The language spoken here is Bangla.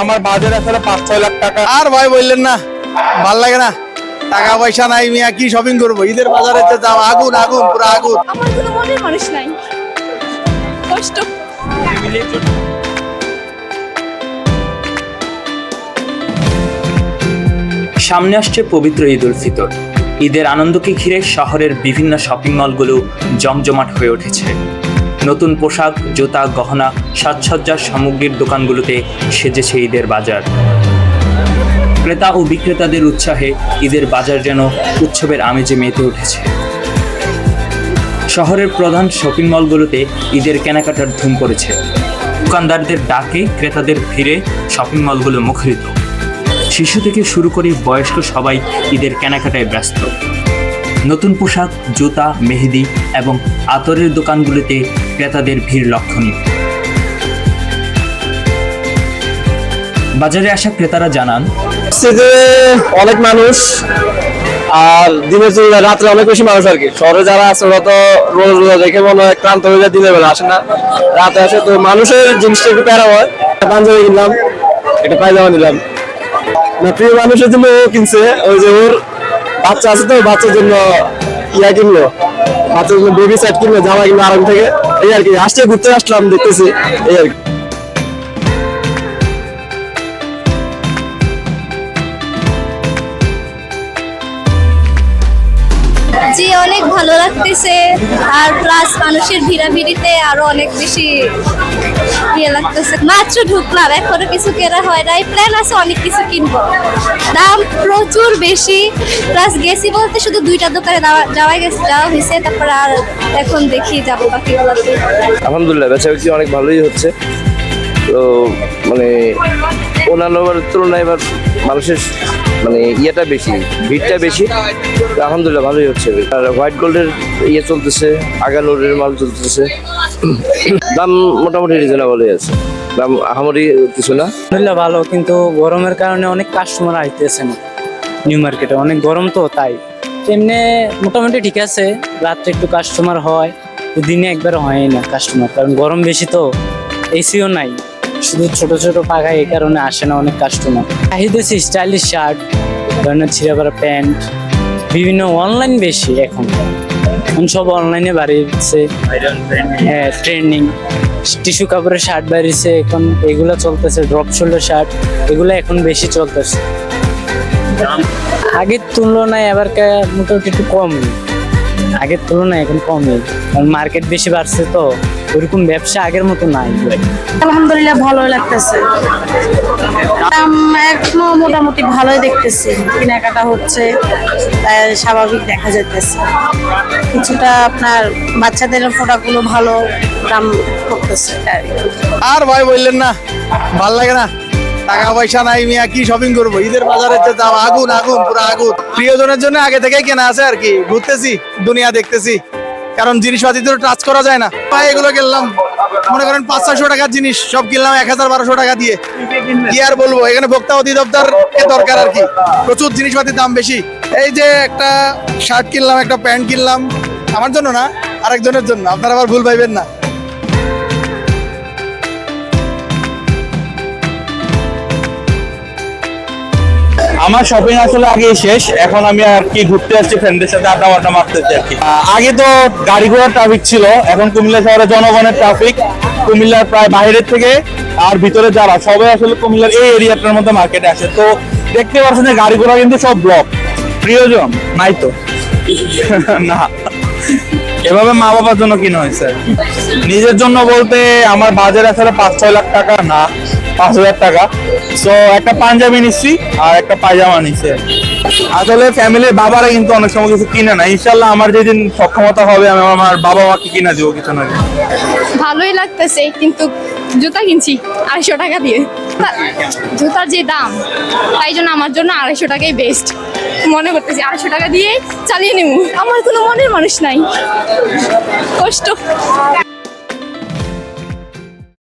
আমার বাজেট আসলে 5-6 লাখ টাকা। আর ভাই বললেন না, ভাল লাগে না, টাকা পয়সা নাই মিয়া, কি শপিং করবো? ঈদের বাজারে যে দাম, আগুন আগুন পুরো আগুন। আমার কোনো মনের মানুষ নাই, কষ্ট। সামনে আসছে পবিত্র ঈদ উল ফিতর। ঈদের আনন্দকে ঘিরে শহরের বিভিন্ন শপিং মলগুলো জমজমাট হয়ে উঠেছে। নতুন পোশাক, জুতা, গহনা, সাজসজ্জার সামগ্রীর দোকানগুলোতে সেজেছে ঈদের বাজার। ক্রেতা ও বিক্রেতাদের উৎসাহে ঈদের বাজার যেন উৎসবের আমেজে মেতে উঠেছে। শহরের প্রধান শপিং মলগুলোতে ঈদের কেনাকাটার ধুম পড়েছে। দোকানদারদের ডাকে, ক্রেতাদের ভিড়ে শপিং মলগুলো মুখরিত। শিশু থেকে শুরু করে বয়স্ক সবাই ঈদের কেনাকাটায় ব্যস্ত। নতুন পোশাক, জুতা, মেহেদি এবং আতরের দোকানগুলোতে ক্রেতাদের ভিড় লক্ষণীয়। বাজারে আসা ক্রেতারা জানান, অনেক মানুষ, আর দিনের তুলনায় রাত্রে অনেক বেশি মানুষ আর কি। শহরে যারা আছে ওরা তো রোজ রোজ দেখে মনে হয় ক্লান্ত হয়ে যায়, দিনের বেলা আসে না, রাতে আসে। তো মানুষের জিনিসটা একটু প্যারা হয়। পাঞ্জাবি কিনলাম, একটা পায়জামা নিলাম। না, প্রিয় মানুষের জন্য ও কিনছে, ওই যে ওর বাচ্চা আছে তো, বাচ্চার জন্য ইয়া কিনলো, বাচ্চার জন্য বেবি সেট কিনলো, জামা কিনলো আরাম থেকে। এই আর কি, আসছে ঘুরতে আসলাম, দেখতেছি এই আর কি। জি, অনেক ভালো লাগতেছে। আর প্লাস মানুষের ভিড়াভিড়িতে আরো অনেক বেশি ইয়ে লাগতেছে। মাত্র ঢুকলাম, এখনো কিছু কেনা হয় নাই। প্ল্যান আছে অনেক কিছু কিনবো, দাম প্রচুর বেশি। প্লাস গেছি বলতে শুধু 2টা দোকানে যাওয়া হয়েছে, তারপর আর এখন দেখি যাবো বাকিগুলোতে। আলহামদুলিল্লাহ বেচা বিক্রি অনেক ভালোই হচ্ছে। তো মানে অন্যান্য তুলনায় এবার মানুষের মানে ইয়েটা বেশি, ভিড়টা বেশি। আলহামদুলিল্লাহ ভালোই হচ্ছে। আর হোয়াইট গোল্ডের ইয়ে চলতেছে, আগা লোডের মাল চলতেছে। দাম মোটামুটি রিজনেবলই আছে, দাম আহামরি কিছু না। আলহামদুলিল্লাহ ভালো, কিন্তু গরমের কারণে অনেক কাস্টমার আইতেছে না নিউ মার্কেটে, অনেক গরম তো তাই। এমনি মোটামুটি ঠিক আছে, রাত্রে একটু কাস্টমার হয়, দিনে একবার হয় না কাস্টমার, কারণ গরম বেশি তো, এসিও নাই, শুধু ছোট ছোট পাখা, এই কারণে আসে না অনেক কাস্টমার। চাহিদাছে স্টাইলিশ শার্ট, ধরনের ছিঁড়াপাড়া প্যান্ট, বিভিন্ন অনলাইন বেশি এখন সব অনলাইনে বাড়িয়েছে। হ্যাঁ, ট্রেন্ডিং টিস্যু কাপড়ের শার্ট বাড়িয়েছে এখন, এগুলো চলতেছে। ড্রপ শোল্ডার শার্ট, এগুলো এখন বেশি চলতেছে। আগের তুলনায় এবার মোটামুটি একটু কম, আগের তুলনায় এখন কমই, কারণ মার্কেট বেশি বাড়ছে তো, ওরকম ব্যবসা আগের মতো নাই। আলহামদুলিল্লাহ ভালো লাগতেছে, দাম এখনো মোটামুটি ভালোই দেখতেছি, কেনাকাটা হচ্ছে, তাই স্বাভাবিক দেখা যাইতেছে। কিছুটা আপনার বাচ্চাদের প্রোডাক্টগুলো ভালো দাম করতেছে। আর ভাই বললেন না, ভাল লাগে না, টাকা পয়সা নাই মিয়া, কি শপিং করবো? ঈদের বাজারে যে দাম, আগুন আগুন পুরো আগুন। প্রিয়জনের জন্য আগে থেকেই কেনা আছে আর কি, ঘুরতেছি, দুনিয়া দেখতেছি, কারণ জিনিসপাতি তো টাচ করা যায় না। ভাই এগুলো কিনলাম, মনে করেন 500-600 টাকার জিনিস, সব কিনলাম 1000-1200 টাকা দিয়ে। কি আর বলবো, এখানে ভোক্তা অধিদপ্তর দরকার আর কি, প্রচুর জিনিসপাতির দাম বেশি। এই যে একটা শার্ট কিনলাম, একটা প্যান্ট কিনলাম, আমার জন্য না, আরেকজনের জন্য, আপনারা আবার ভুল পাইবেন না। আমার শপিং আসলে আগেই শেষ, এখন আমি আর কি ঘুরতে আসছি, ফ্রেন্ডদের সাথে আড্ডা মাড্ডা মারতেছি আর কি। আগে তো গাড়ি ঘোড়ার ট্রাফিক ছিল, এখন কুমিল্লা শহরে জনগণের ট্রাফিক। কুমিল্লার প্রায় বাইরের থেকে আর ভিতরে যারা সবাই আসলে কুমিল্লার এই এরিয়াটার মধ্যে মার্কেটে আসে। তো দেখতে পাচ্ছেন যে গাড়ি ঘোড়া কিন্তু সব ব্লক। প্রিয়জন নাই তো না, এভাবে মা বাবার জন্য কিনা হয়েছে। নিজের জন্য বলতে আমার বাজেট আসলে 5-6 লাখ টাকা না, 5,000 টাকা। সো একটা পাঞ্জাবি নিচ্ছি আর একটা পায়জামা নিচ্ছে। আসলে ফ্যামিলির বাবারা কিন্তু অনেক সময় কিছু কিনে না। ইনশাল্লাহ আমার যেদিন সক্ষমতা হবে আমি আমার বাবা মাকে কিনা দেবো কিছু না। ভালোই লাগতেছে, কিন্তু জুতা কিনছি 250 টাকা দিয়ে। জুতার যে দাম, তাই জন্য আমার জন্য 250 টাকাই বেস্ট মনে করতেছি। 250 টাকা দিয়ে চালিয়ে নেব। আমার কোনো মনের মানুষ নাই, কষ্ট।